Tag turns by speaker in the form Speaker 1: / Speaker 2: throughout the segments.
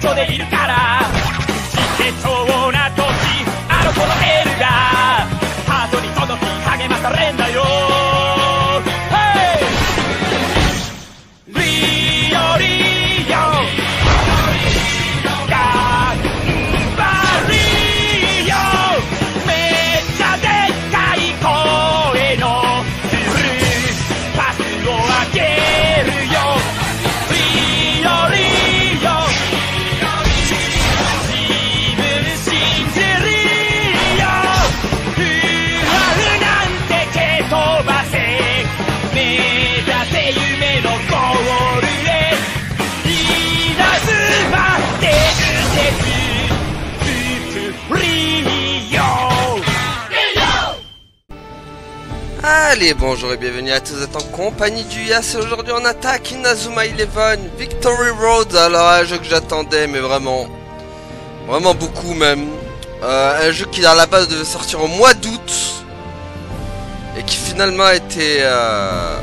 Speaker 1: 所でいるからいけそうな時あの子のエールがハートに届き励まされんだよ。リオリオ頑張りよめっちゃでっかい声のスルーパスをあげるよ。リオリオ自分信じるよ。不安なんて蹴飛ばせ目指せ夢のゴールへ稲妻伝説スプリオ。
Speaker 2: Allez, bonjour et bienvenue à tous, vous êtes en compagnie du Yas et aujourd'hui on attaque Inazuma Eleven Victory Road. Alors un jeu que j'attendais mais vraiment beaucoup même. Un jeu qui à la base devait sortir au mois d'août et qui finalement a été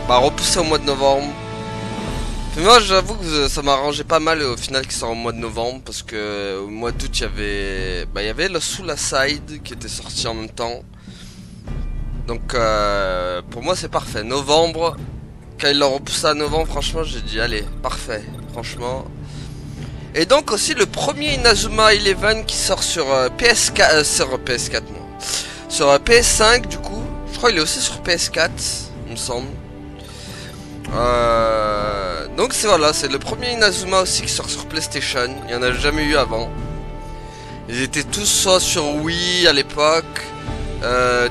Speaker 2: repoussé au mois de novembre. Puis moi j'avoue que ça m'arrangeait pas mal au final qu'il sort au mois de novembre parce que au mois d'août il y avait le Soul Aside qui était sorti en même temps. Donc pour moi c'est parfait. Novembre, quand il l'a repoussé à novembre, franchement j'ai dit allez, parfait, franchement. Et donc aussi le premier Inazuma Eleven qui sort sur PS4, sur PS4 non, sur PS5 du coup. Je crois qu'il est aussi sur PS4, il me semble. Donc c'est voilà, c'est le premier Inazuma aussi qui sort sur PlayStation. Il n'y en a jamais eu avant. Ils étaient tous soit sur Wii à l'époque,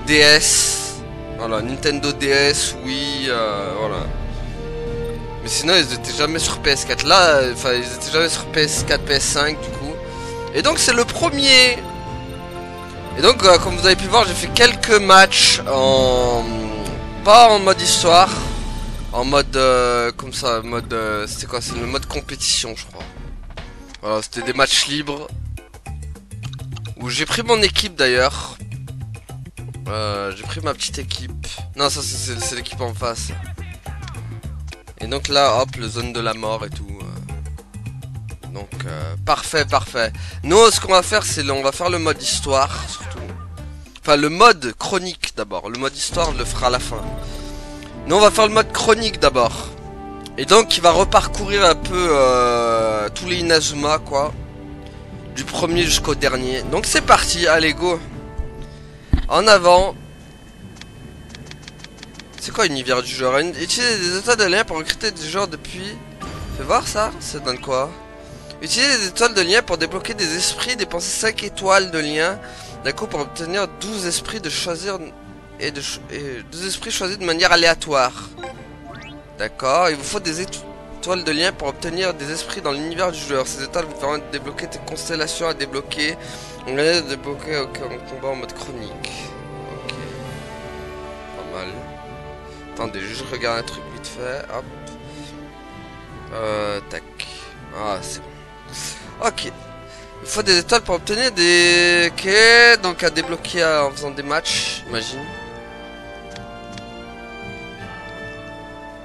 Speaker 2: DS. Voilà, Nintendo DS, Wii, voilà. Mais sinon, ils étaient jamais sur PS4. Là, enfin, ils étaient jamais sur PS4, PS5, du coup. Et donc, c'est le premier. Et donc, comme vous avez pu voir, j'ai fait quelques matchs en... Pas en mode histoire. En mode... comme ça, mode... c'était quoi? C'est le mode compétition, je crois. Voilà, c'était des matchs libres. Où j'ai pris mon équipe, d'ailleurs. J'ai pris ma petite équipe. Non, ça c'est l'équipe en face. Et donc là, hop, le zone de la mort et tout. Donc, parfait. Nous, ce qu'on va faire, c'est on va faire le mode histoire, surtout. Enfin, le mode chronique d'abord. Le mode histoire, on le fera à la fin. Nous, on va faire le mode chronique d'abord. Et donc, il va reparcourir un peu tous les Inazuma, quoi. Du premier jusqu'au dernier. Donc, c'est parti, allez, go. En avant. C'est quoi l'univers du joueur? Utiliser des étoiles de lien pour recruter des joueurs depuis... Fais voir ça, ça donne quoi? Utiliser des étoiles de lien pour débloquer des esprits, dépenser 5 étoiles de lien d'un coup pour obtenir 12 esprits de choisir et 12 esprits choisis de manière aléatoire. D'accord, il vous faut des étoiles de lien pour obtenir des esprits dans l'univers du joueur. Ces étoiles vous permettent de débloquer des constellations à débloquer. On va débloquer en combat en mode chronique. Ok. Pas mal. Attendez, je regarde un truc vite fait. Hop. Tac. Ah, c'est bon. Ok. Il faut des étoiles pour obtenir des... Ok. Donc à débloquer en faisant des matchs, imagine.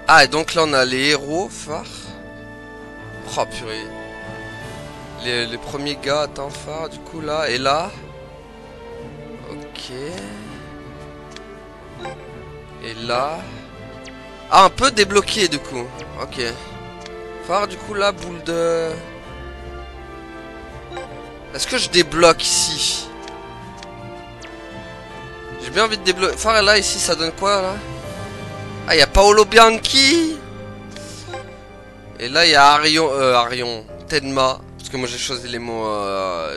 Speaker 2: Ah, et donc là on a les héros phares. Oh purée. Les premiers gars, attends, phare, du coup là, et là. Ok. Et là. Ah, on peut débloquer du coup. Ok. Phare, du coup là, boule de... Est-ce que je débloque ici? J'ai bien envie de débloquer. Phare, là, ici, ça donne quoi là? Ah, il y a Paolo Bianchi. Et là, il y a Arion, Tenma. Parce que moi j'ai choisi les mots,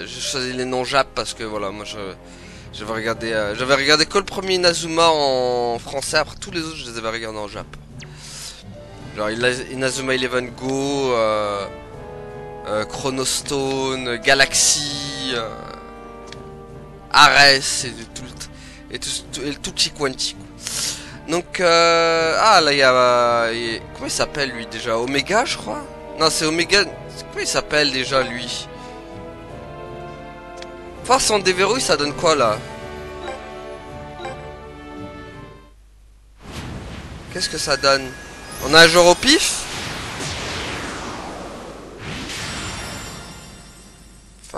Speaker 2: j'ai choisi les noms Jap parce que voilà, moi j'avais regardé que le premier Inazuma en français, après tous les autres je les avais regardés en Jap. Genre Inazuma Eleven Go, Chronostone, Galaxy, Ares et tout Chiquanti. Donc ah là il y a comment il s'appelle lui déjà? Omega je crois? Non c'est Omega. Comment il s'appelle déjà lui? Force en déverrouille ça donne quoi là? Qu'est-ce que ça donne? On a un joueur au pif?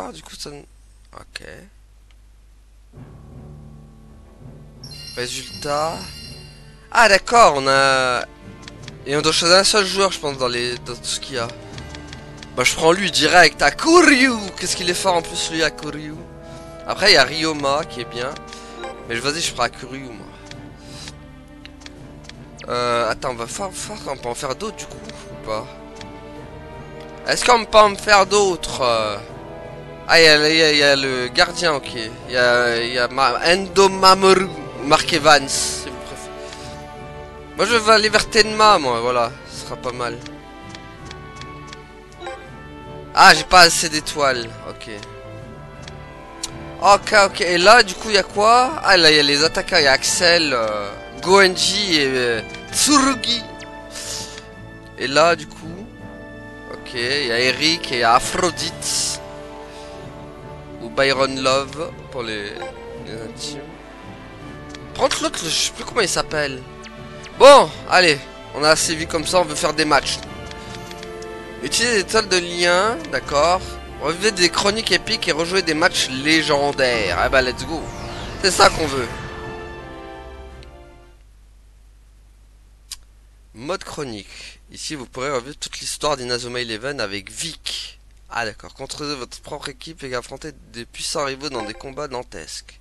Speaker 2: d'accord, du coup ça... Ok. Résultat... Ah d'accord, on a... Et on doit choisir un seul joueur, je pense, dans tout ce qu'il y a. Bah je prends lui direct, à Kuryu. Qu'est-ce qu'il est fort en plus lui, à Kuryu. Après il y a Ryoma qui est bien. Mais vas-y, je prends à Kuryu moi. Attends, on va faire... On peut en faire d'autres du coup, ou pas? Est-ce qu'on peut en faire d'autres? Ah, il y a le gardien, ok. Il y a Endo Mamoru, Mark Evans, si vous préférez. Moi, je vais aller vers Tenma, moi, voilà. Ce sera pas mal. Ah, j'ai pas assez d'étoiles, ok. Ok. Et là, du coup, il y a quoi? Ah, là, il y a les attaquants. Il y a Axel, Goenji et Tsurugi. Et là, du coup... Ok, il y a Eric et Aphrodite. Ou Byron Love pour les intimes. Par contre l'autre, je sais plus comment il s'appelle. Bon, allez, on a assez vu comme ça, on veut faire des matchs. Utilisez des étoiles de lien, d'accord. Revivez des chroniques épiques et rejouer des matchs légendaires. Ah bah let's go. C'est ça qu'on veut. Mode chronique. Ici, vous pourrez revivre toute l'histoire d'Inazuma Eleven avec Vic. Ah d'accord, construisez votre propre équipe et affrontez des puissants rivaux dans des combats dantesques.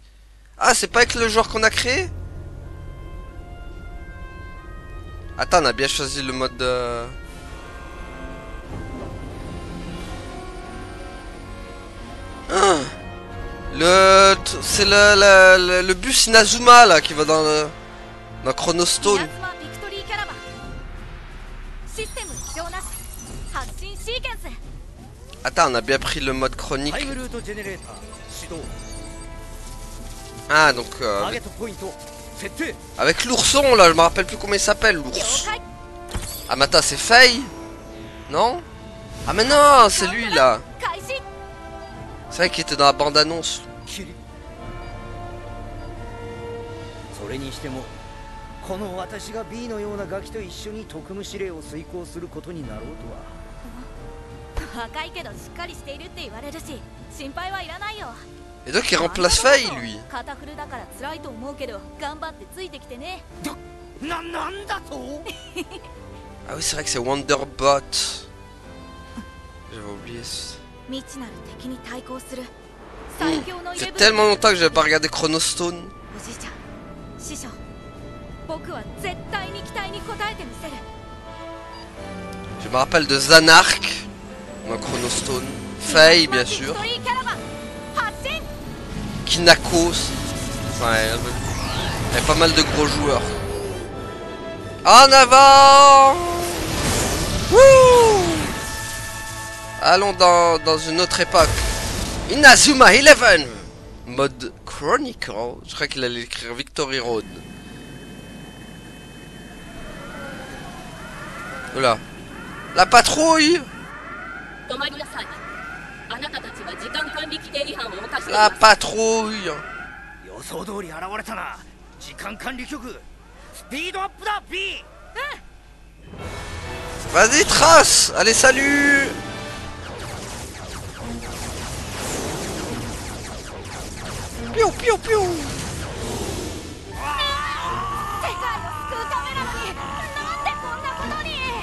Speaker 2: Ah, c'est pas avec le joueur qu'on a créé? Attends, on a bien choisi le mode de... Ah, c'est le bus Inazuma là qui va dans Chronostone. Attends, on a bien pris le mode chronique. Ah, donc... avec l'ourson, là, je me rappelle plus comment il s'appelle, l'ours. Ah, mais attends, c'est Faye? Non? Ah, mais non, c'est lui, là. C'est vrai qu'il était dans la bande-annonce. Et donc il remplace Faye, lui. Ah oui, c'est vrai que c'est Wonderbot. J'avais oublié ça. C'est tellement longtemps que j'avais pas regardé Chronostone. Je me rappelle de Zanark dans Chronostone. Faye, bien sûr. Kinako. Ouais, il y a pas mal de gros joueurs. En avant! Wouh! Allons dans une autre époque. Inazuma Eleven! Mode Chronicle. Je crois qu'il allait écrire Victory Road. Voilà. La patrouille! La patrouille! Vas-y, trace! Allez, salut! Piou, piou, piou!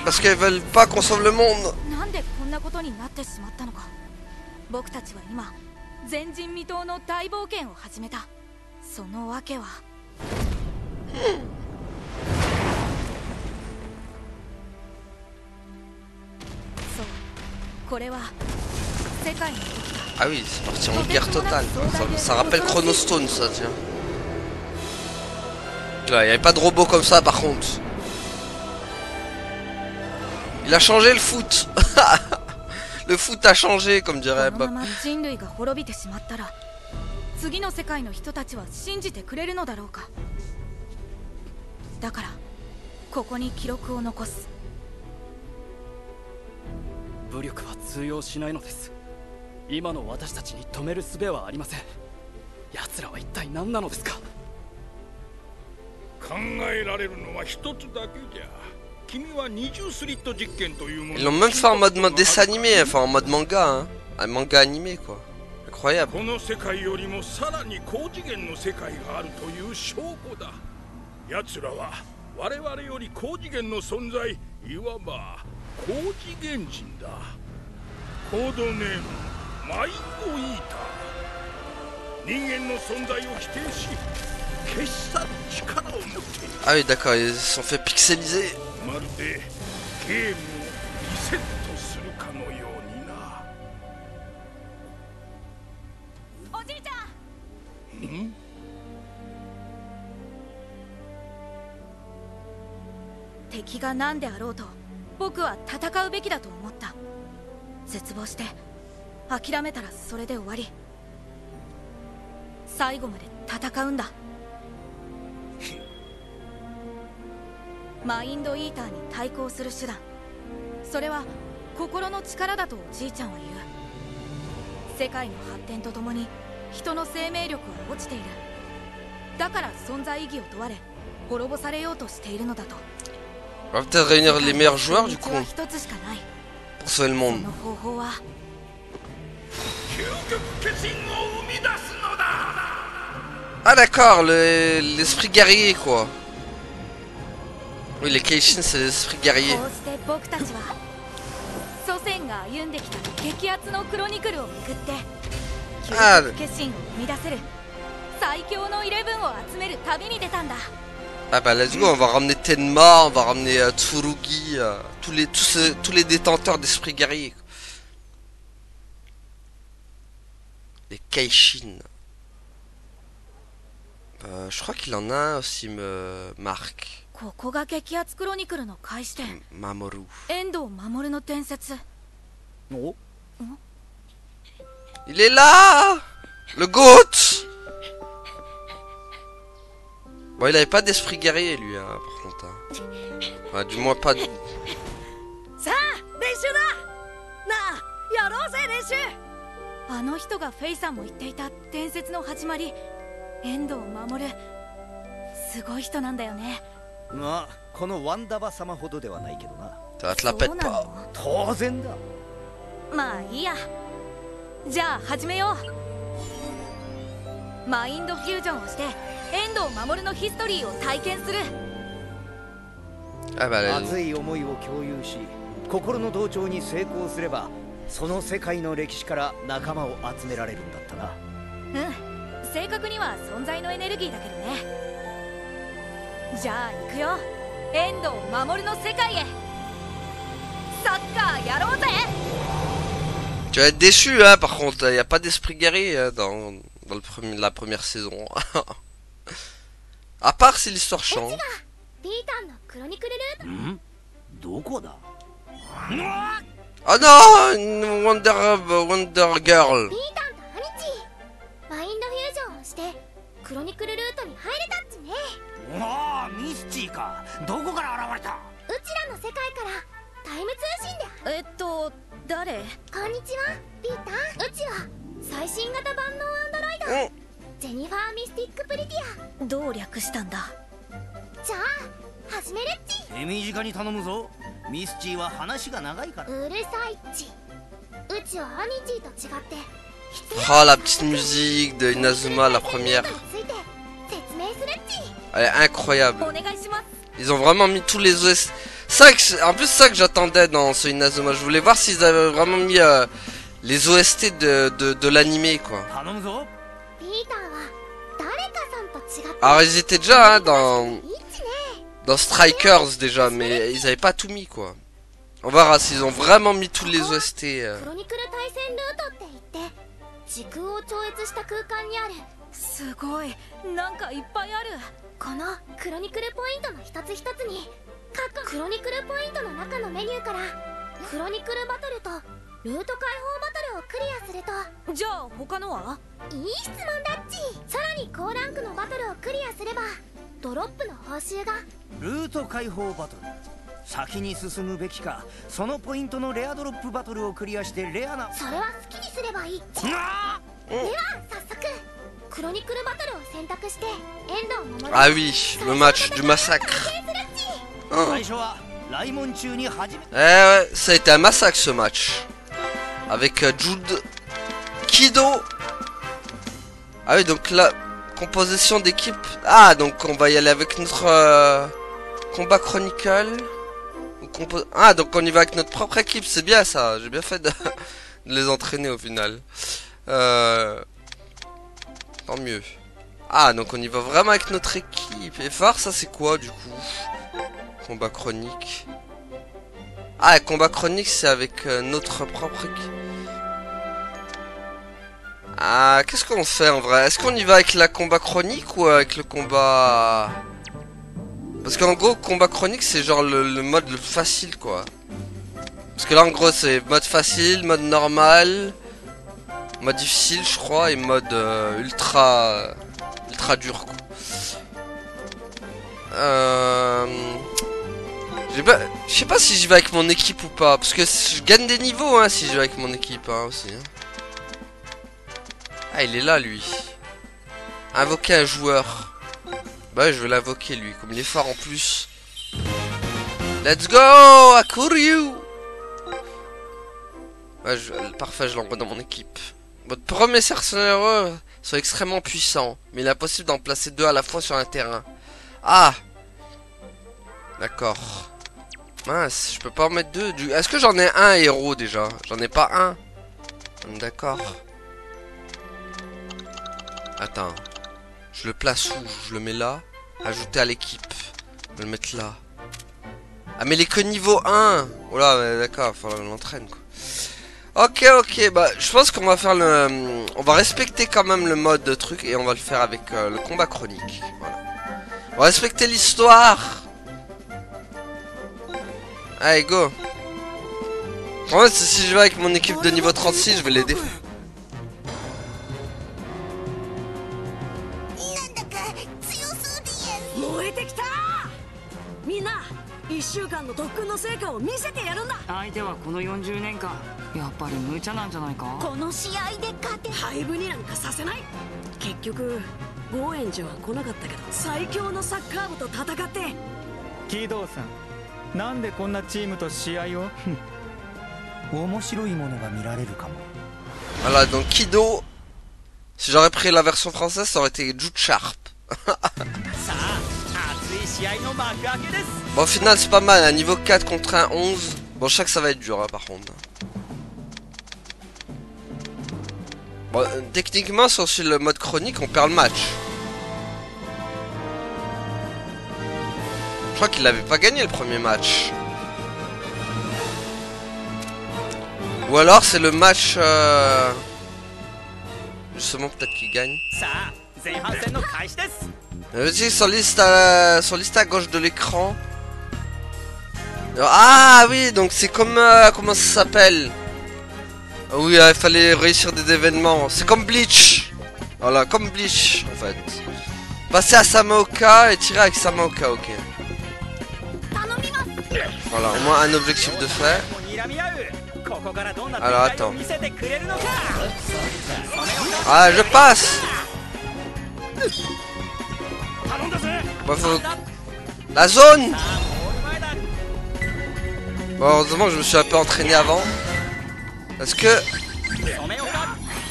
Speaker 2: Parce qu'elles veulent pas qu'on sauve le monde. Ah oui, c'est parti en guerre totale. Ça rappelle Chronostone, ça, tiens. Là, il n'y avait pas de robot comme ça, par contre. Il a changé le foot. Le foot a changé, comme dirait Bob. Ils l'ont même fait en mode dessin animé, enfin en mode manga, hein. Un manga animé, quoi. Incroyable.
Speaker 3: この世界よりもさらに高次元の世界があるという証拠だ。奴らは我々より高次元の存在、いわば高次元人だ。コードネームマインドイーター。人間の存在を否定し消し去る力を持っている。
Speaker 2: Ah oui, d'accord, ils se sont fait pixeliser.
Speaker 3: まるでゲームをリセットするかのようにな。
Speaker 1: おじいちゃん。敵が何であろうと僕は戦うべきだと思った。絶望して諦めたらそれで終わり。最後まで戦うんだ。マインドイーターに対抗する手段、それは心の力だとおじいちゃんは言う。世界の発展とともに人の生命力は落ちている。だから存在意義を問われ滅ぼされようとしているのだと。
Speaker 2: On va peut-être réunir les meilleurs joueurs du coup
Speaker 1: 道は一つしかない。
Speaker 2: pour sauver le
Speaker 1: そ
Speaker 2: monde.
Speaker 1: の方法は
Speaker 3: 究極決心を生み出すのだ。
Speaker 2: Ah d'accord, l'esprit guerrier quoi. Oui, les Keishin c'est l'esprit guerrier.
Speaker 1: こうして僕たちは祖先が歩んできた激アツのクロニクルをめぐって究極決心を生み出せる最強のイレブンを集める旅に出たんだ。
Speaker 2: Ah bah let's go, on va ramener Tenma, on va ramener Tsurugi, tous les détenteurs d'esprit guerrier. Quoi. Les Keishin. Je crois qu'il en a un aussi, Marc.
Speaker 1: ここが激アツクロニクルの開始点。
Speaker 2: Mamoru.
Speaker 1: 遠藤守の伝説。
Speaker 2: Il est là! Le GOAT! Bon, il avait pas d'esprit guerrier lui, hein, par contre. Hein. Enfin, du moins pas de...
Speaker 1: さあ練習だ。なあやろうぜ練習。あの人がフェイさんも言っていた伝説の始まり、遠藤守。すごい人なんだよね。
Speaker 4: まあこのワンダバ様ほどではないけどな。
Speaker 2: Ça va te la pète
Speaker 1: そうな
Speaker 2: pas.
Speaker 1: の？
Speaker 4: 当然だ。
Speaker 1: まあいいや。じゃあ始めよう。マインドフュージョンをして遠藤守のヒストリーを体験する。
Speaker 2: Ah bah,
Speaker 4: 熱い思いを共有し心の同調に成功すればその世界の歴史から仲間を集められるんだったな。
Speaker 1: うん、正確には存在のエネルギーだけどね。じゃあ行くよ、遠藤守の世界へ。サッカーやろうぜ。
Speaker 2: Tu vas être déçu, hein, par contre, il n'y a pas d'esprit guerrier hein, dans la première saison. À part si l'histoire change.
Speaker 5: ピーターのクロニクルルート。
Speaker 4: ん？どこだ？
Speaker 2: Oh non! Une Wonder Girl!
Speaker 5: ピーターとアニチマインドフュージョンをしてクロニクルルートに入れたっちね。
Speaker 4: おお、ミスチーか。どこから現れた？
Speaker 5: うちらの世界からタイム通信で。
Speaker 1: 誰？
Speaker 5: こんにちはピーター。うちは最新型万能アンドロイド、ジェニファー・ミスティック・プリティア。
Speaker 1: どう略したんだ？
Speaker 5: じゃあ始めるっち。
Speaker 4: 手短に頼むぞ。ミスチーは話が長いから。
Speaker 5: うるさいっち。うちはアニチと違って
Speaker 2: Oh, la petite musique de Inazuma, la première.
Speaker 5: について説明するっち。
Speaker 2: Elle est incroyable.
Speaker 1: お願いします。
Speaker 2: Ils ont vraiment mis tous les OS. En plus, c'est ça que j'attendais dans ce Inazuma. Je voulais voir s'ils avaient vraiment mis les OST de l'animé, quoi.
Speaker 4: 頼むぞ。
Speaker 5: ピーターは誰かさんと違って
Speaker 2: Alors, ils étaient déjà hein,
Speaker 5: いいっちね。
Speaker 2: dans Strikers déjà, mais ils avaient pas tout mis, quoi. On verra s'ils ont vraiment mis tous les OST.
Speaker 5: クロニクル対戦ルートって言って時空を超越した空間にある。
Speaker 1: すごい、なんかいっぱいある。
Speaker 5: このクロニクルポイントの一つ一つに各クロニクルポイントの中のメニューからクロニクルバトルとルート解放バトルをクリアすると。
Speaker 1: じゃあ他のは？
Speaker 5: いい質問だっち。さらに高ランクのバトルをクリアすればドロップの報酬が。
Speaker 4: ルート解放バトル。先に進むべきか、そのポイントのレアドロップバトルをクリアしてレアな。
Speaker 5: それは好きにすればいいっち。では早速クロニクルバトルを選択して遠藤守。
Speaker 2: Ah oui, le match du massacre.
Speaker 4: 最初は来門中に初めて。
Speaker 2: Eh ouais, ça a été un massacre ce match. Avec Jude, Kido Ah oui, donc la composition d'équipe. Ah, donc on va y aller avec notre combat chronicle. Ah, donc on y va avec notre propre équipe, c'est bien ça. J'ai bien fait de les entraîner au final. Tant mieux. Ah, donc on y va vraiment avec notre équipe. Et phare, ça c'est quoi du coup? Combat chronique. Ah, combat chronique c'est avec notre propre équipe. Ah, qu'est-ce qu'on fait en vrai? Est-ce qu'on y va avec la combat chronique ou avec le combat... Parce qu'en gros, combat chronique c'est genre le mode le facile quoi. Parce que là en gros c'est mode facile, mode normal, mode difficile je crois et mode ultra dur quoi. Je sais pas si j'y vais avec mon équipe ou pas. Parce que je gagne des niveaux hein, si je vais avec mon équipe hein, aussi. Hein. Ah, il est là, lui. Invoquer un joueur. Bah, je vais l'invoquer, lui. Comme il est fort en plus. Let's go! Akuryu! Ouais, parfait, je l'envoie dans mon équipe. Votre premier mercenaires sont extrêmement puissants. Mais il est impossible d'en placer 2 à la fois sur un terrain. Ah! D'accord. Mince, je peux pas en mettre 2. Est-ce que j'en ai un héros déjà? J'en ai pas un. D'accord. Attends. Je le place où? Je le mets là. Ajouter à l'équipe. Je vais le mettre là. Ah mais il est que niveau 1. Oh là, d'accord, il faut l'entraîner quoi. Ok, bah je pense qu'on va faire le... On va respecter quand même le mode de truc. Et on va le faire avec le combat chronique. Voilà. On va respecter l'histoire. Allez, go. En fait, si je vais avec mon équipe de niveau 36, je vais les défendre.
Speaker 6: 1週間の特訓の成果を見せてやるんだ。相手はこの40年間やっぱり無茶なんじゃないか。この試合で勝て廃部になんかさせない。結局ゴーエンジは来なかったけど最強のサッカー部と戦って。
Speaker 7: キドウさん、なんでこんなチームと試合を？面白いものが見られるかも。
Speaker 2: Voilà, donc Kido, si j'aurais pris la version française, ça aurait été Jude Sharp. Bon, au final, c'est pas mal, un niveau 4 contre un 11. Bon, je sais que ça va être dur, hein, par contre. Bon, techniquement, sur le mode chronique, on perd le match. Je crois qu'il n'avait pas gagné le premier match. Ou alors, c'est le match... Justement, peut-être qu'il gagne. Sur liste à gauche de l'écran. Ah oui, donc c'est comme... comment ça s'appelle? Oui, il fallait réussir des événements. C'est comme Bleach. Voilà, comme Bleach en fait. Passer à Samaoka et tirer avec Samaoka, ok. Voilà, au moins un objectif de fait. Alors attends. Ah, je passe. Bon, faut... La zone. Bon, heureusement que je me suis un peu entraîné avant. Parce que...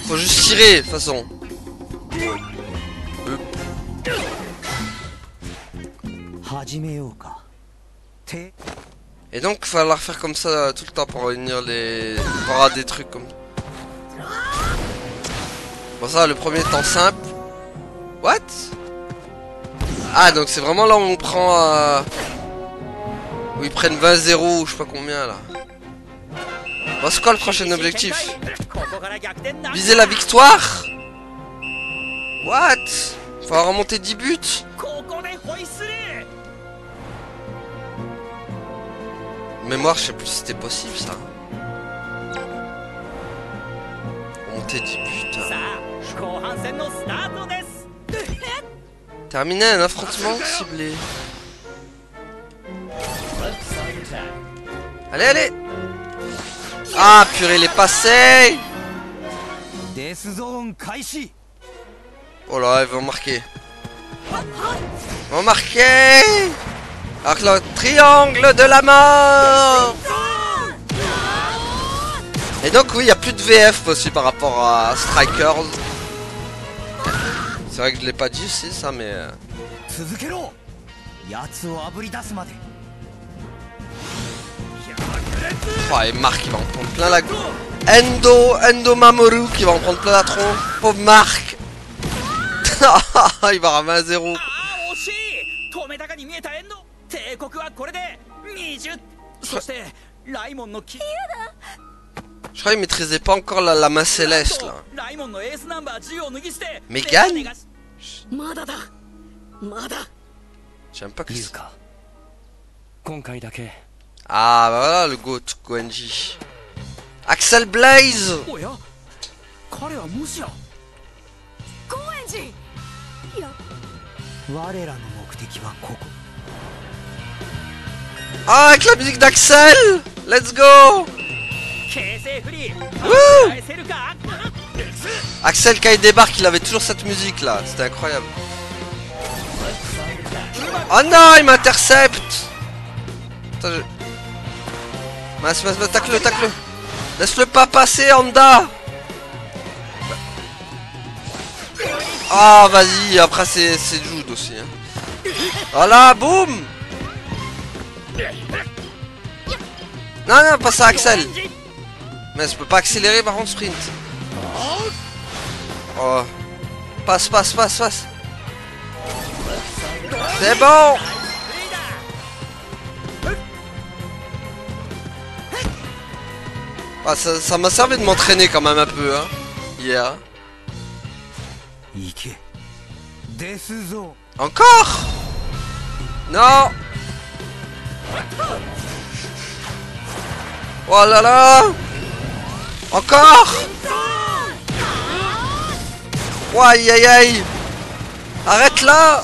Speaker 2: Faut juste tirer, de toute façon. Et donc, il va falloir faire comme ça tout le temps pour réunir les... pour avoir des trucs comme... Bon, ça, le premier temps simple. What? Ah, donc c'est vraiment là où on prend... Où ils prennent 20-0 ou je sais pas combien, là. Bon, c'est quoi le prochain objectif? Viser la victoire? What? Faut remonter 10 buts? Mémoire, je sais plus si c'était possible ça. Remonter 10 buts. Terminer un affrontement ciblé. Allez, allez! Ah, purée, il est passé! Oh là, ils vont marquer. Ils vont marquer! Alors que le triangle de la mort! Et donc, oui, il n'y a plus de VF aussi par rapport à Strikers. C'est vrai que je l'ai pas dit aussi ça, mais... Oh, et Marc il va en prendre plein la... Endo Mamoru qui va en prendre plein la tronche. Pauvre Marc. Il va ramener à 0. Je crois qu'il maîtrisait pas encore la main céleste là. Megan? J'aime pas que ça. Ah bah voilà le GOAT Goenji. Axel Blaze. Ah, avec la musique d'Axel. Let's go. Wouh. Axel quand il débarque il avait toujours cette musique là. C'était incroyable. Oh non, il m'intercepte. Attends, tacle-le. Laisse-le pas passer, Honda. Ah, vas-y, après c'est Jude aussi. Hein. Voilà, boum. Non, pas ça, Axel. Mais je peux pas accélérer par contre sprint. Oh. Passe. C'est bon. Ah, ça m'a servi de m'entraîner quand même un peu, hein, hier. Encore? Non. Oh là là. Encore. Oh, aïe. Arrête là.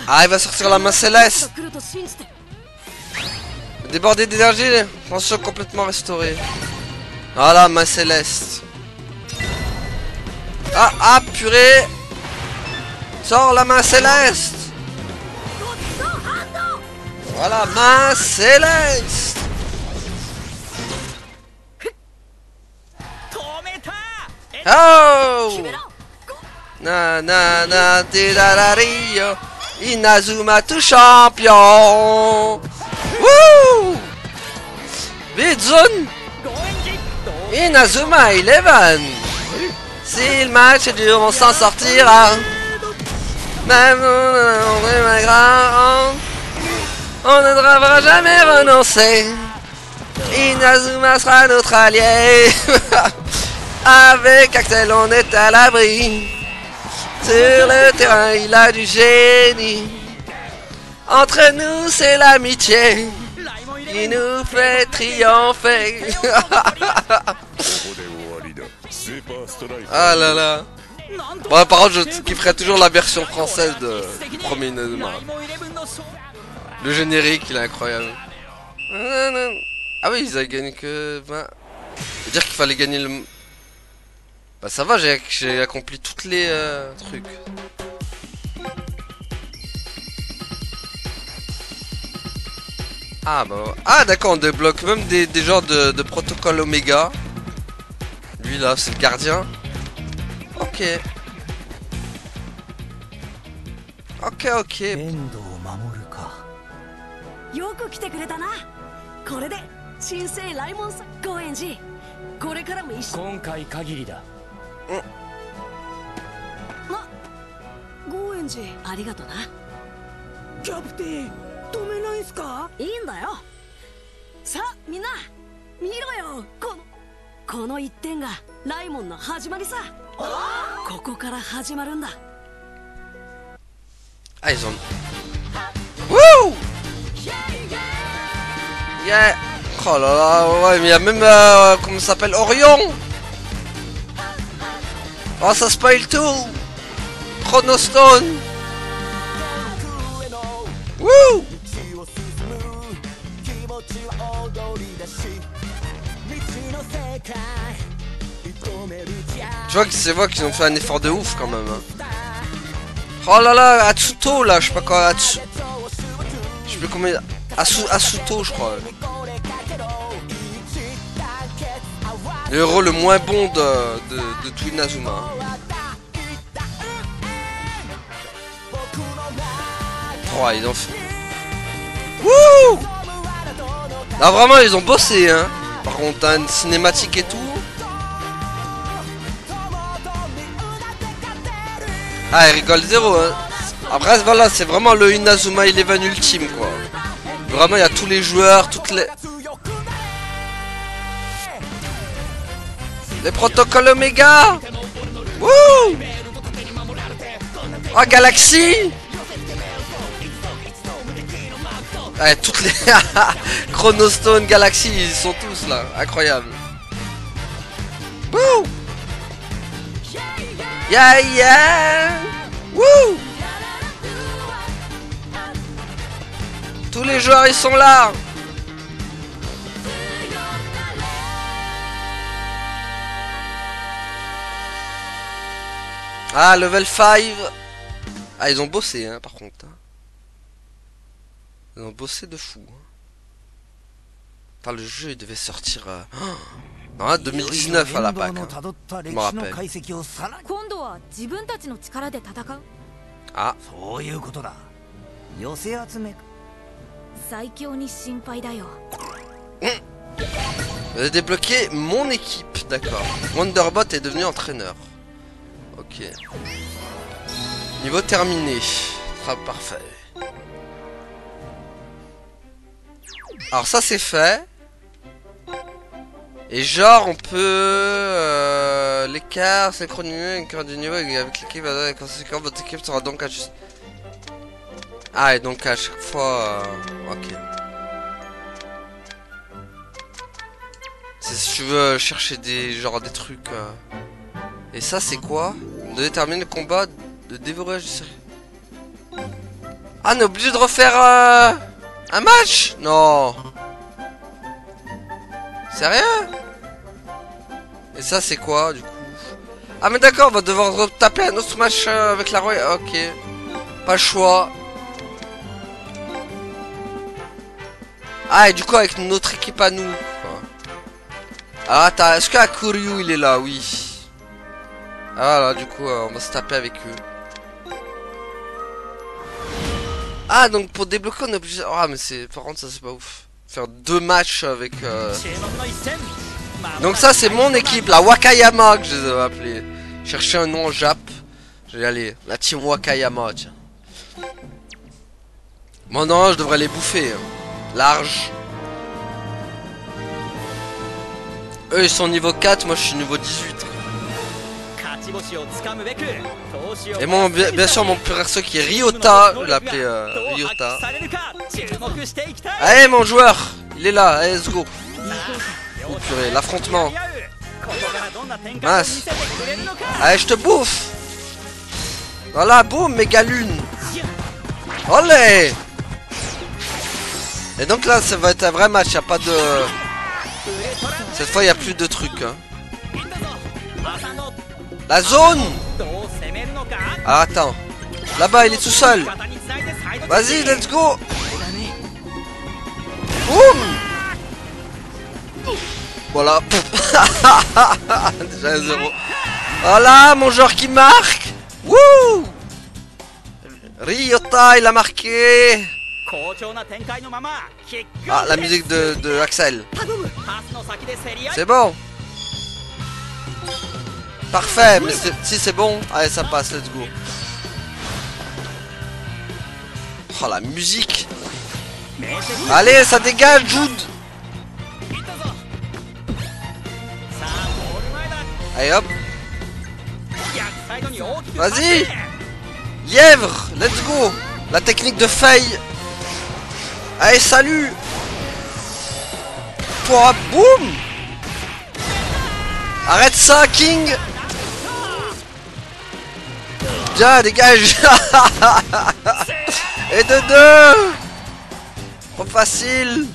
Speaker 2: Ah, il va sortir la main céleste. Débordé d'énergie, tension complètement restaurée. Voilà, main céleste. Ah, purée. Sors la main céleste. Voilà, main céleste. Oh. Na tidarario. Inazuma tout champion. Wouh. Bidzun. Inazuma 11. Si le match est dur, on s'en sortira. Même on ne devra jamais renoncer. Inazuma sera notre allié. Avec Axel, on est à l'abri. Sur le terrain, il a du génie. Entre nous, c'est l'amitié qui nous fait triompher. Ah là là. Bon, par contre, je kifferais toujours la version française du premier Inazuma. Le générique, il est incroyable. Ah oui, ils avaient gagné que 20. Ça veut dire qu'il fallait gagner le... Bah ça va, j'ai accompli toutes les trucs. Ah bah... Ah d'accord, on débloque même des genres de protocole Oméga. Lui là, c'est le gardien. Ok. Ok.
Speaker 6: よく来てくれたな。これで新生ライモンさん高円寺。これからも一緒。今回限りだ。高円寺ありがとな。キャプテン止めないんすか？いいんだよ。さあみんな見ろよ。この一点がライモンの始まりさ。ここから始まるんだ。
Speaker 2: Ah ils ont... Wouh. Yeah. Oh là là, ouais, mais il y a même, comment ça s'appelle, Orion. Oh, ça spoil tout. Chronostone. Wouh. Tu vois qu'ils ont fait un effort de ouf quand même. Hein. Oh là là, Atsuto là, je sais pas quoi, je sais plus combien... Asuto je crois. Le héros le moins bon de tout Inazuma. Oh, ils ont fait... Wouh! Là vraiment ils ont bossé hein. Par contre t'as une cinématique et tout. Ah il rigole zéro hein. Après voilà c'est vraiment le Inazuma Eleven ultime quoi. Vraiment il y a tous les joueurs, toutes les protocoles Omega. Wouh! Oh Galaxy. Ouais, toutes les Chronostone, Galaxy, ils sont tous là, incroyable. Wouh! Yeah yeah! Wouh! Tous les joueurs ils sont là. Ah, level 5. Ah, ils ont bossé hein, par contre. Ils ont bossé de fou. Enfin, le jeu il devait sortir en 2019 à la PAC. Hein. Je me rappelle. Ah. Vous avez débloqué mon équipe, d'accord. Wonderbot est devenu entraîneur. Ok. Niveau terminé. Parfait. Alors ça c'est fait. Et genre on peut l'écart synchronisé du niveau avec l'équipe votre équipe sera donc à juste... Ah et donc à chaque fois ok. Si tu veux chercher des trucs Et ça c'est quoi? De déterminer le combat de dévorage du série. Ah on est obligé de refaire un match? Non. Sérieux? Et ça c'est quoi du coup? Ah mais d'accord, on va devoir taper un autre match avec la Royale. Ok. Pas le choix. Ah et du coup avec notre équipe à nous. Ah attends, est-ce que Akuryu il est là? Oui. Ah voilà, du coup on va se taper avec eux. Ah donc pour débloquer on est obligé... Ah mais c'est... Par contre ça c'est pas ouf. Faire 2 matchs avec... Donc ça c'est mon équipe, la Wakayama que je les avais appelés. Chercher un nom en Jap. Je vais aller, la team Wakayama tiens. Bon non je devrais les bouffer. Hein. Large. Eux ils sont niveau 4, moi je suis niveau 18. Et moi bien sûr mon perso qui est Ryota, je vais l'appeler Ryota. Allez mon joueur, il est là, allez let's go. Oh purée, l'affrontement. Mince. Allez je te bouffe. Voilà, boum, méga lune. Olé. Et donc là ça va être un vrai match, y a pas de... Cette fois il y a plus de trucs hein. La zone. Ah attends. Là-bas il est tout seul. Vas-y let's go. Boum. Voilà. Déjà 0. Voilà mon joueur qui marque. Wouh. Ryota il a marqué. Ah la musique de Axel. C'est bon. Parfait, mais si c'est bon, allez ça passe, let's go. Oh la musique. Allez ça dégage Jude. Allez hop. Vas-y. Lièvre, let's go. La technique de faille. Allez salut. Pouah, boum. Arrête ça King. Bien, dégage. Et de 2. Trop facile.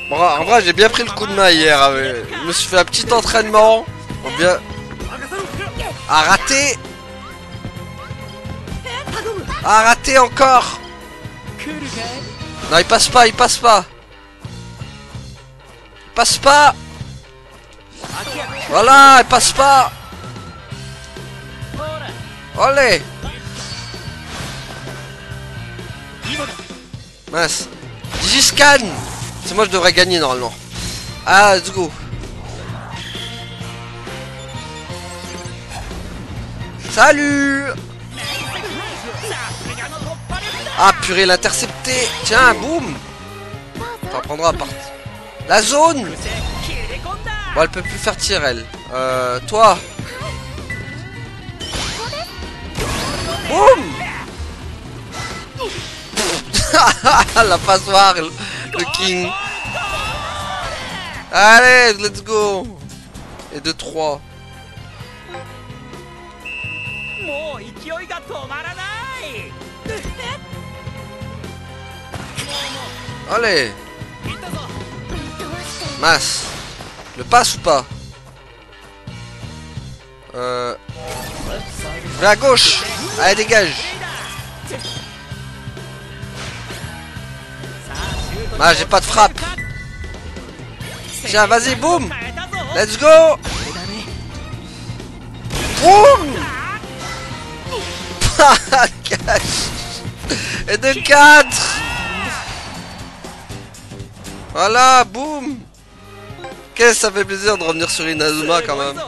Speaker 2: Bon, en vrai, j'ai bien pris le coup de main hier. Je me suis fait un petit entraînement. Pour bien... À rater. Ah, raté encore. Non, il passe pas, il passe pas. Il passe pas. Voilà, il passe pas. Allez. Mince. Digiscan. C'est moi je devrais gagner normalement. Ah, let's go. Salut. Ah purée, l'intercepté. Tiens, boum. T'en prendras à part. La zone. Bon, elle peut plus faire tir, elle. Toi. Boum. La passoire, le king. Allez, let's go. Et 2-3. Allez. Masse. Le passe ou pas? Je vais à gauche. Allez, dégage. Ah, j'ai pas de frappe. Tiens, vas-y, boum. Let's go. Boum. Et de 4. Voilà, boum. Qu'est-ce que ça fait plaisir de revenir sur Inazuma quand même.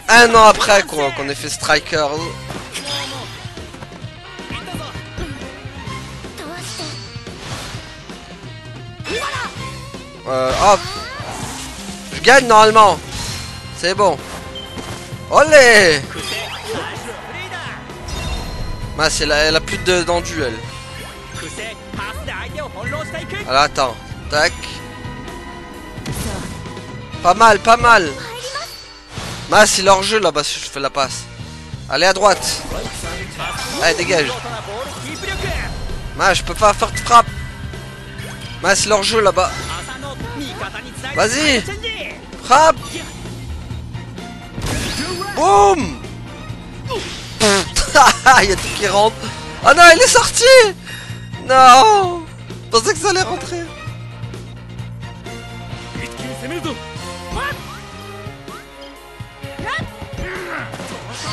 Speaker 2: Un an après qu'on ait fait Striker. Hop. Je gagne normalement. C'est bon. Olé. Ah, elle a plus d'endu elle. Alors attends. Tac. Pas mal, pas mal. Ah, c'est leur jeu là-bas si je fais la passe. Allez à droite. Allez, dégage. Ah, je peux pas faire de frappe. Ah, c'est leur jeu là-bas. Vas-y. Frappe. Boum. Il y a tout qui rentre. Oh non, il est sorti. Non. Je pensais que ça allait rentrer.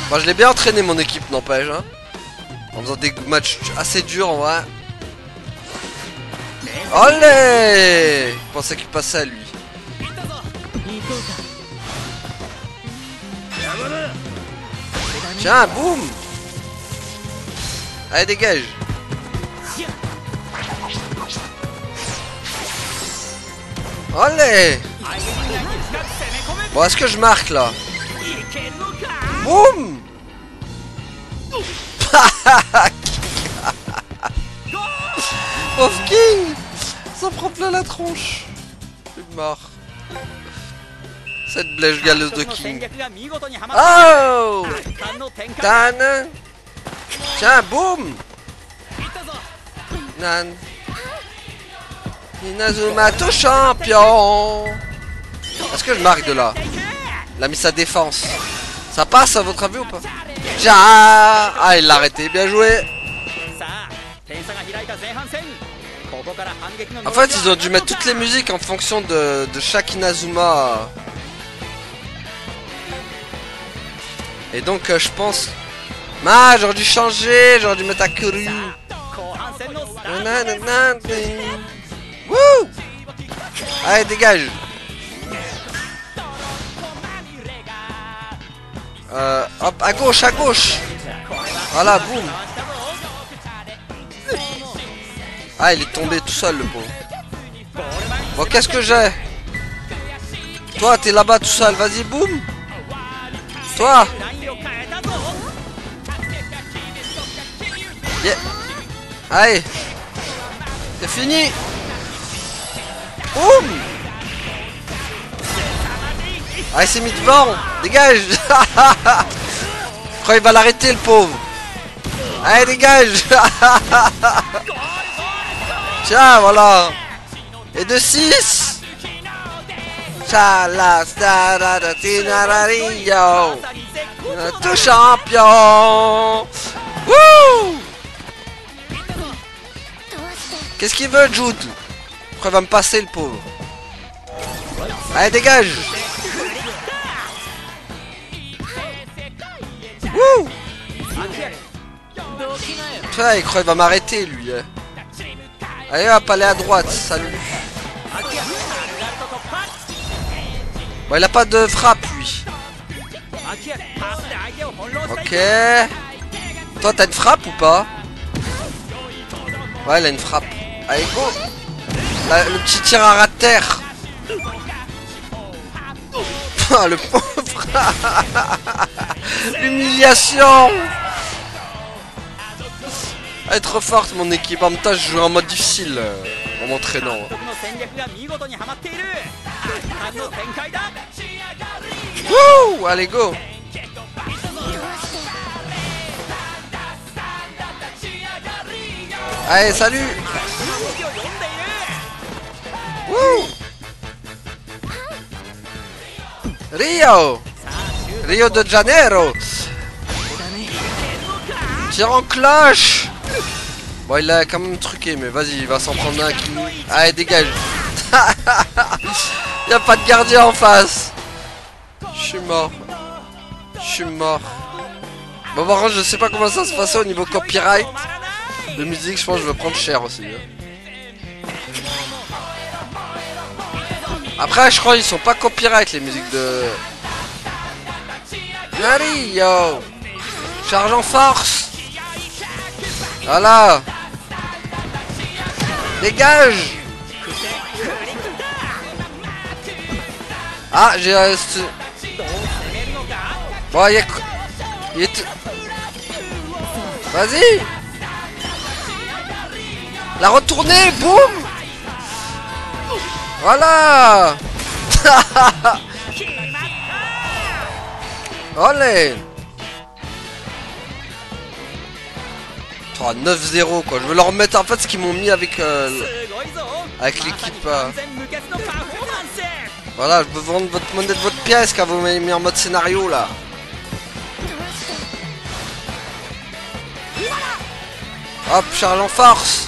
Speaker 2: Bon, je l'ai bien entraîné mon équipe, n'empêche, hein. En faisant des matchs assez durs en vrai. Olé. Je pensais qu'il passait à lui. Tiens, boum. Allez, dégage. Olé. Bon, est-ce que je marque là? Boum. Pauvre King. Ça prend plein la tronche. Je suis mort. Cette blèche galeuse de King. Oh. Tan. Tiens, boum. Nan. Inazuma, tout champion. Est-ce que je marque de là? Il a mis sa défense. Ça passe à votre avis ou pas? Tiens. Ah, il l'a arrêté. Bien joué. En fait, ils ont dû mettre toutes les musiques en fonction de chaque Inazuma. Et donc, je pense... Ah, j'aurais dû changer. J'aurais dû mettre Akuru. Wouh. Allez, dégage. Hop, à gauche, à gauche. Voilà, boum. Ah, il est tombé tout seul, le pauvre. Bon, qu'est-ce que j'ai? Toi, t'es là-bas tout seul. Vas-y, boum. Toi. Yeah. Allez. C'est fini. Boum. Ah, il s'est mis devant. Dégage. Je crois qu'il va l'arrêter, le pauvre. Allez, dégage. Tiens, voilà. Et de 6. Tout champion. Wouh! Qu'est-ce qu'il veut, Jude? Pourquoi il va me passer, le pauvre? Allez, dégage! Wouh! Putain, il croit qu'il va m'arrêter, lui. Allez, hop, allez à droite, salut. Bon, il a pas de frappe, lui. Ok. Toi, t'as une frappe ou pas? Ouais, il a une frappe. Allez, go! Le petit tir à ras de terre. Oh, le pauvre. L'humiliation. Elle est trop forte, mon équipe. En même temps, je joue en mode difficile en m'entraînant. Wouh! Allez, go! Allez, salut! Wouh! Rio de Janeiro! Tire en cloche! Bon, il a quand même truqué, mais vas-y, il va s'en prendre un qui... Allez, dégage! Il n'y a pas de gardien en face! Je suis mort. Je suis mort. Bon, par contre, je sais pas comment ça se passe au niveau copyright de musique. Je pense que je vais prendre cher aussi. Après, je crois qu'ils sont pas copyright les musiques de... Allez, yo! Charge en force! Voilà! Dégage! Ah, j'ai... Bon, il est... Vas-y! La retournée, boum! Voilà! Allez! Oh, 9-0 quoi, je veux leur remettre en fait ce qu'ils m'ont mis avec l'équipe. Voilà, je veux vendre votre monnaie de votre pièce quand vous m'avez mis en mode scénario là. Hop, charge en force.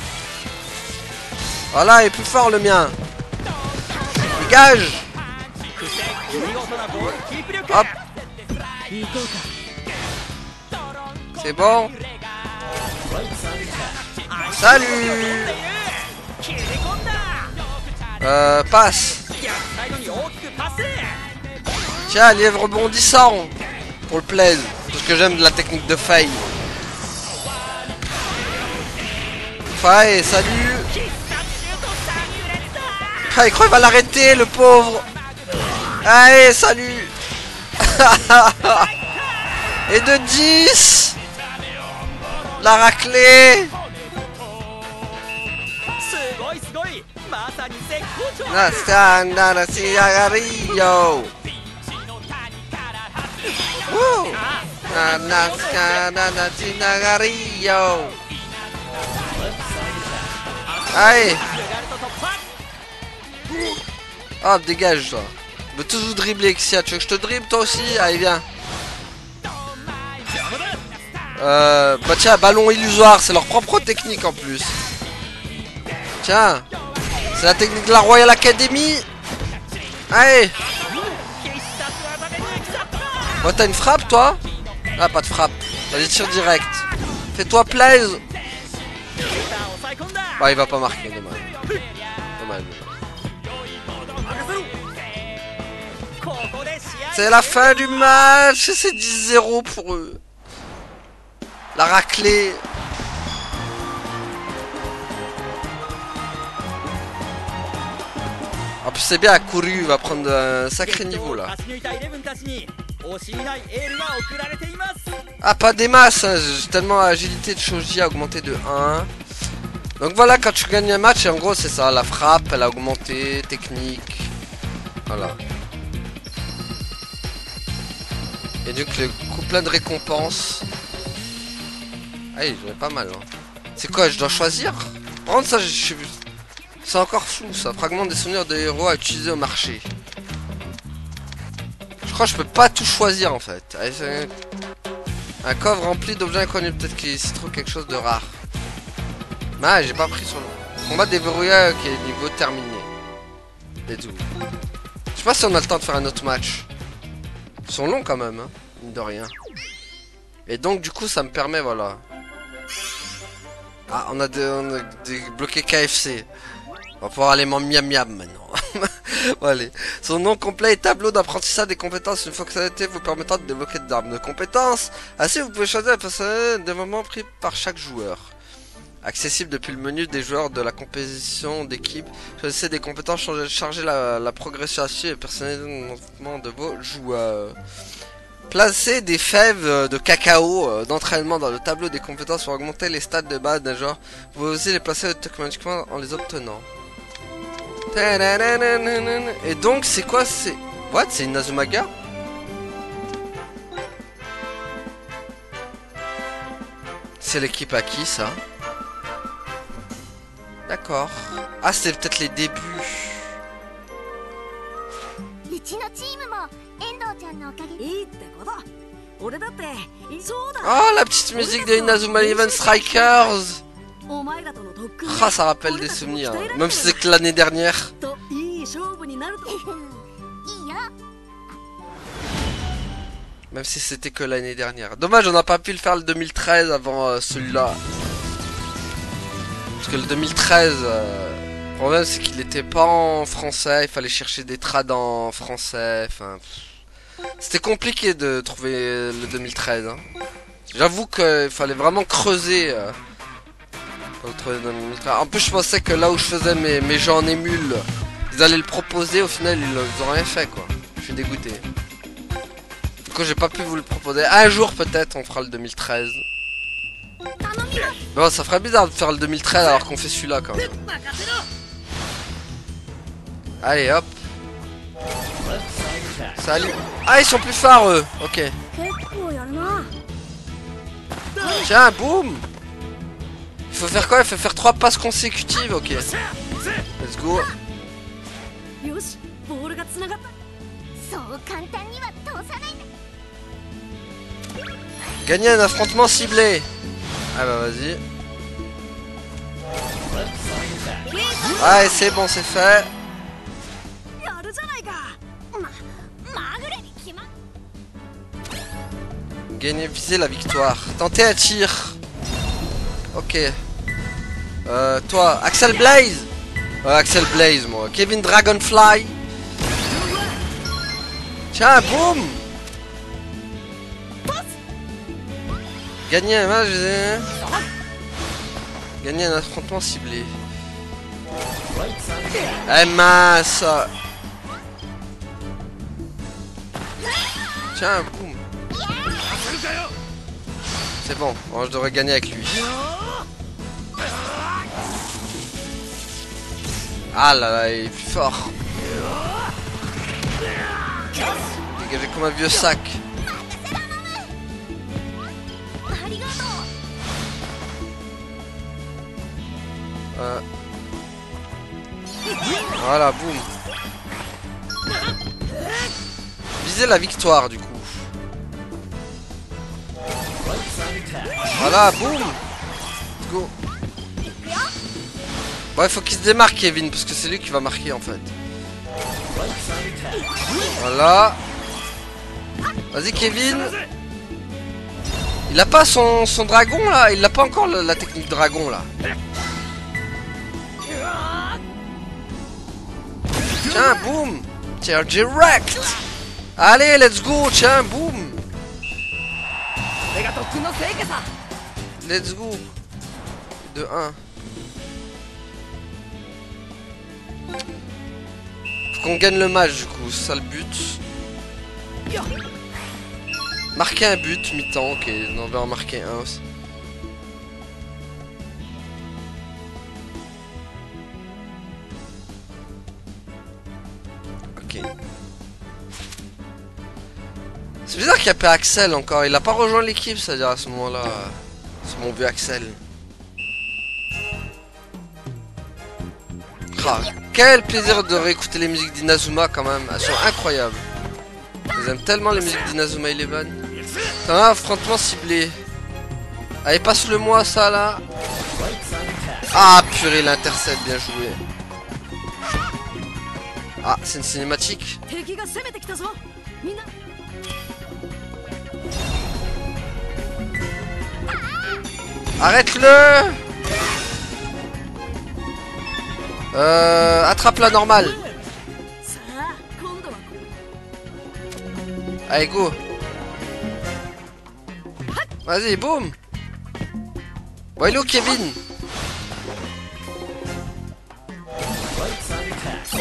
Speaker 2: Voilà, il est plus fort le mien. Dégage. Hop. C'est bon. Salut. Passe. Tiens, lièvre rebondissant. Pour le plaisir. Parce que j'aime de la technique de faille. Faille, salut. Ah, il croit qu'il va l'arrêter, le pauvre. Allez, salut. Et de 10. La raclée. Allez. Hop, dégage toi. Je veux tous vous dribbler, Xia. Tu veux que je te dribble toi aussi? Allez, viens. Bah tiens, ballon illusoire, c'est leur propre technique en plus. Tiens. C'est la technique de la Royal Academy. Allez. Bon, t'as une frappe toi? Ah, pas de frappe. Vas-y, tire direct. Fais-toi plaisir. Bah, il va pas marquer, dommage. Dommage. C'est la fin du match. C'est 10-0 pour eux. La raclée. En plus c'est bien, à Couru va prendre un sacré niveau là. Ah, pas des masses, hein. Tellement agilité de Shoji a augmenté de 1. Donc voilà, quand tu gagnes un match, et en gros c'est ça, la frappe elle a augmenté, technique. Voilà. Et donc le coup plein de récompenses. Ah, il jouait pas mal. Hein. C'est quoi, je dois choisir? Par contre ça, c'est encore flou ça. Fragment des souvenirs de héros à utiliser au marché. Je crois que je peux pas tout choisir en fait. Allez, Un coffre rempli d'objets inconnus. Peut-être qu'il s'y trouve quelque chose de rare. Ah, j'ai pas pris sur le combat déverrouillé qui est niveau terminé. Let's go. Je sais pas si on a le temps de faire un autre match. Ils sont longs quand même, hein, mine de rien. Et donc du coup ça me permet, voilà. Ah, on a débloqué KFC. On va pouvoir aller miam miam maintenant. Bon, allez. Son nom complet est tableau d'apprentissage des compétences. Une fonctionnalité vous permettant de débloquer des armes de compétences. Ainsi vous pouvez choisir la personnalité des moments pris par chaque joueur. Accessible depuis le menu des joueurs de la composition d'équipe. Choisissez des compétences, chargez la progression à suivre et personnellement de vos joueurs. Placez des fèves de cacao d'entraînement dans le tableau des compétences pour augmenter les stats de base d'un joueur. Vous pouvez aussi les placer automatiquement en les obtenant. Et donc c'est quoi? C'est... What? C'est une Nazumaga? C'est l'équipe à qui ça? D'accord. Ah, c'est peut-être les débuts. Oh, la petite musique de Inazuma Eleven Strikers. Ah, ça rappelle des souvenirs. Même si c'est que l'année dernière. Même si c'était que l'année dernière. Dommage, on n'a pas pu le faire le 2013 avant celui-là. Parce que le 2013, le problème c'est qu'il n'était pas en français, il fallait chercher des trades en français, enfin... C'était compliqué de trouver le 2013. Hein. J'avoue qu'il fallait vraiment creuser pour le trouver le 2013. En plus je pensais que là où je faisais mes jeux en émule, ils allaient le proposer, au final ils ont rien fait quoi. Je suis dégoûté. Du coup j'ai pas pu vous le proposer. Un jour peut-être on fera le 2013. Bon, ça ferait bizarre de faire le 2013 alors qu'on fait celui-là quand même. Allez hop. Salut. Ah, ils sont plus forts eux. Ok. Tiens, boum. Il faut faire quoi? Il faut faire 3 passes consécutives. Ok. Let's go. Gagner un affrontement ciblé. Ah bah vas-y. Ah, c'est bon, c'est fait. Gagner, viser la victoire. Tenter un tir. Ok. Toi, Axel Blaze. Axel Blaze, moi. Kevin Dragonfly. Tiens, boum. Gagner un match. Gagner un affrontement ciblé. Eh mince. Tiens, boum. C'est bon, je devrais gagner avec lui. Ah là là, il est plus fort. Dégagé comme un vieux sac. Voilà, boum. Viser la victoire du coup. Voilà, boum. Let's go. Bon, il faut qu'il se démarque Kevin, parce que c'est lui qui va marquer en fait. Voilà. Vas-y Kevin. Il a pas son dragon là. Il a pas encore la technique dragon là. Tiens, boum. Tiens, direct. Allez, let's go. Tiens, boum. Let's go. De 1. Faut qu'on gagne le match du coup, c'est ça le but. Marquer un but, mi-temps, ok, on va en marquer un aussi. Ok. C'est bizarre qu'il n'y a pas Axel encore, il a pas rejoint l'équipe, c'est-à-dire à ce moment-là. C'est mon vieux Axel. Ah, quel plaisir de réécouter les musiques d'Inazuma quand même, elles sont incroyables. J'aime tellement les musiques d'Inazuma Eleven. C'est un affrontement ciblé. Allez, passe-le moi ça là. Ah purée, l'intercept, bien joué. Ah, c'est une cinématique. Arrête-le. Attrape la normale. Allez, go. Vas-y, boum. Bon, il est où, Kevin?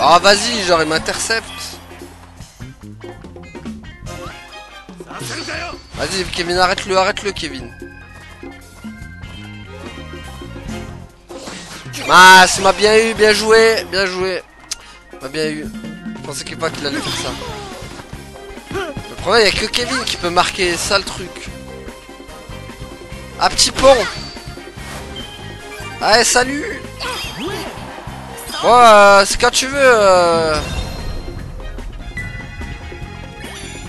Speaker 2: Oh, vas-y, genre, il m'intercepte. Vas-y, Kevin, arrête-le, Kevin. Ah, ça m'a bien eu, bien joué. M'a bien eu. Je pensais pas qu'il allait faire ça. Le problème, il n'y a que Kevin qui peut marquer ça, le truc. Ah, petit pont. Allez, salut. Bon, c'est quand tu veux.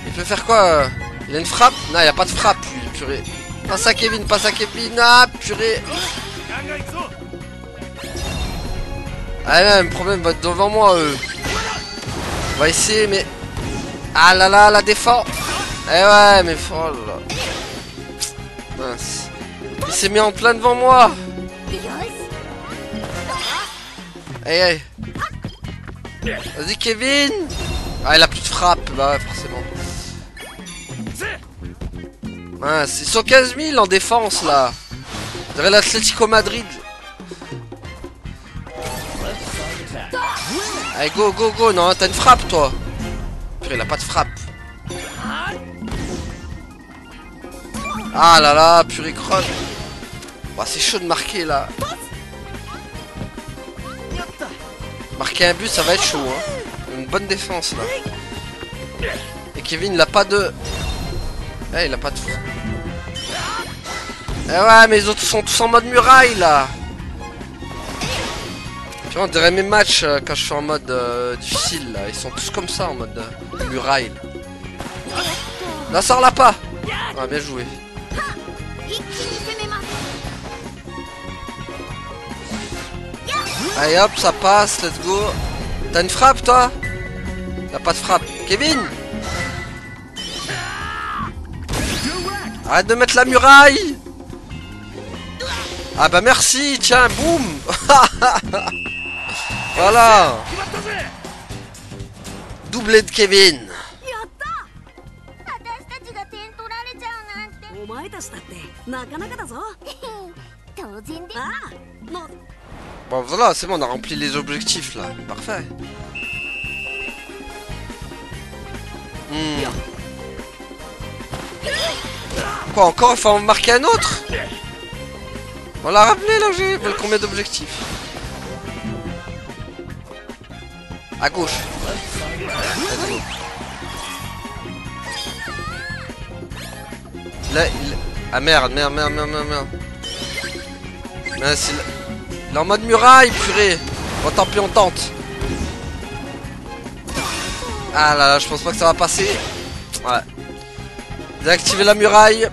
Speaker 2: Il peut faire quoi? Il a une frappe? Non, il n'y a pas de frappe, lui, purée. Passe à Kevin. Ah, purée. Ah, là, le problème va être devant moi, On va essayer, mais... Ah là là, la défense. Eh ouais, mais folle. Mince. Il s'est mis en plein devant moi. Hey. Vas-y, Kevin. Ah, il a plus de frappe. Bah ouais, forcément. Mince, ils sont 15 000 en défense, là. On dirait l'Atlético Madrid. Allez, go. Non, t'as une frappe, toi. Purée, il a pas de frappe. Ah là là, purée, crotte. Bah, c'est chaud de marquer, là. Marquer un but, ça va être chaud, hein. Une bonne défense, là. Et Kevin, il a pas de... Eh, il a pas de... Eh ouais, mais les autres sont tous en mode muraille, là. Tu vois, on dirait mes matchs quand je suis en mode difficile, là. Ils sont tous comme ça, en mode muraille. Là, sors-la pas. Ah, bien joué. Allez, hop, ça passe, let's go. T'as une frappe, toi? T'as pas de frappe. Kevin! Arrête de mettre la muraille! Ah bah merci, tiens, boum. Voilà. Doublé de Kevin. Bon voilà, c'est bon, on a rempli les objectifs là. Parfait. Quoi, encore il faut en marquer un autre? On l'a rappelé là, j'ai combien d'objectifs? À gauche. Là, ah merde. Ah, il est en mode muraille, purée. Bon, tant pis, on tente. Ah là là, je pense pas que ça va passer. Ouais. Désactiver la muraille.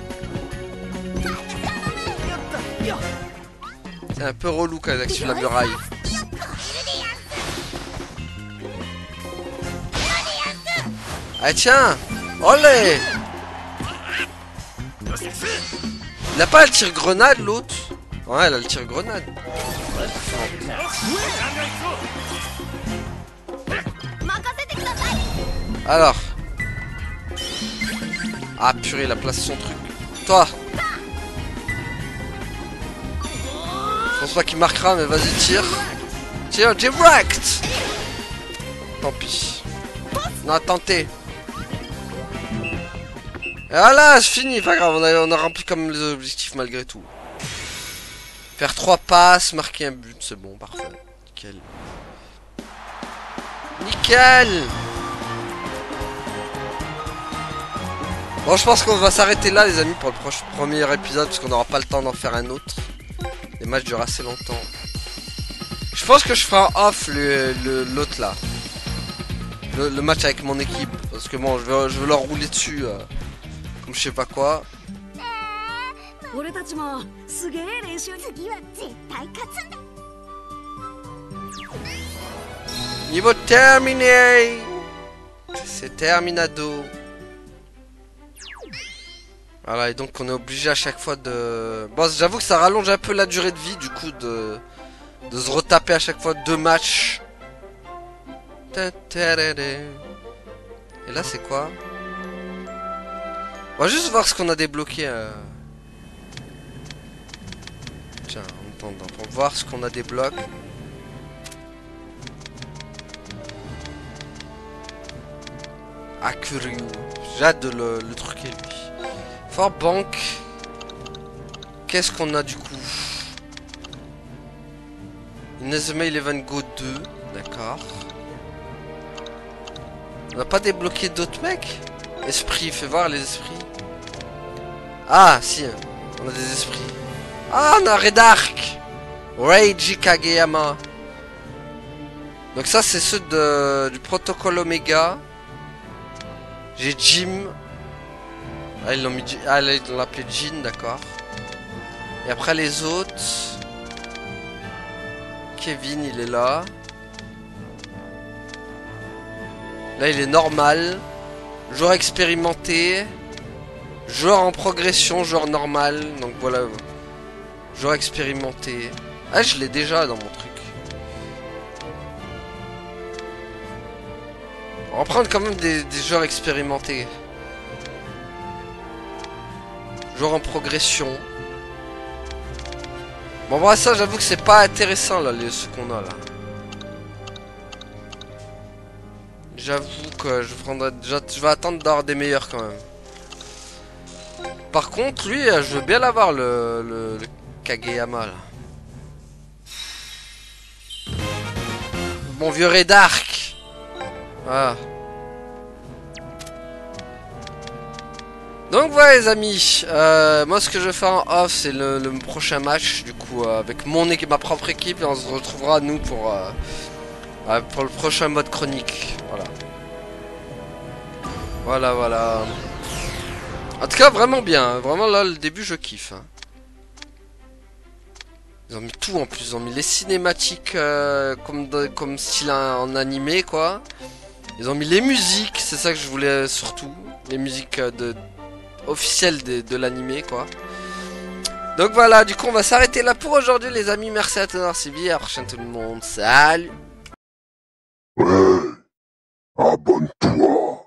Speaker 2: C'est un peu relou quand il active la muraille. Allez, tiens. Olé. Il a pas le tir-grenade, l'autre? Ouais, elle a le tir-grenade. Alors. Ah purée, il a placé son truc. Toi. Je pense pas qu'il marquera, mais vas-y, tire. Tire, direct. Tant pis. On a tenté. Et voilà, c'est fini, pas grave, on a rempli comme les objectifs malgré tout. Faire 3 passes, marquer un but, c'est bon, parfait. Nickel. Nickel. Bon, je pense qu'on va s'arrêter là, les amis, pour le premier épisode, parce qu'on n'aura pas le temps d'en faire un autre. Les matchs durent assez longtemps. Je pense que je ferai en off l'autre là. Le match avec mon équipe. Parce que bon, je veux leur rouler dessus. Comme je sais pas quoi. Niveau terminé. C'est terminado. Voilà, et donc on est obligé à chaque fois de... Bon, j'avoue que ça rallonge un peu la durée de vie, du coup, de se retaper à chaque fois 2 matchs. Et là, c'est quoi? On va juste voir ce qu'on a débloqué. Tiens, en attendant, pour voir ce qu'on a débloqué. Akuryu. J'ai hâte de le truquer, lui. Fort Bank. Qu'est-ce qu'on a du coup? Inazuma Eleven Go 2. D'accord. On n'a pas débloqué d'autres mecs? Esprit, fais voir les esprits. Ah, si. On a des esprits. Ah, on a Redark. Reiji Kageyama. Donc ça, c'est ceux du protocole Omega. J'ai Jim. Ah, ils l'ont mis... Ah, là, ils l'ont appelé Jin, d'accord. Et après, les autres... Kevin, il est là. Là, il est normal. Joueur expérimenté. Joueur en progression, joueur normal. Donc, voilà. Joueur expérimenté. Ah, je l'ai déjà dans mon truc. On va prendre quand même des joueurs expérimentés. Joueur en progression. Bon, voilà, ça, j'avoue que c'est pas intéressant, là, ce qu'on a, là. J'avoue que je prendrai déjà... Je vais attendre d'avoir des meilleurs, quand même. Par contre, lui, je veux bien l'avoir, le Kageyama, là. Mon vieux Redark. Voilà. Donc voilà les amis, moi ce que je vais faire en off c'est le prochain match du coup avec ma propre équipe et on se retrouvera nous pour le prochain mode chronique. Voilà. En tout cas vraiment bien, vraiment là le début je kiffe. Hein. Ils ont mis tout en plus, ils ont mis les cinématiques comme style en animé quoi. Ils ont mis les musiques, c'est ça que je voulais surtout, les musiques officielles de l'animé quoi. Donc voilà, du coup on va s'arrêter là pour aujourd'hui les amis, merci à tous d'avoir suivi, à la prochaine tout le monde, salut.
Speaker 8: Ouais, abonne-toi.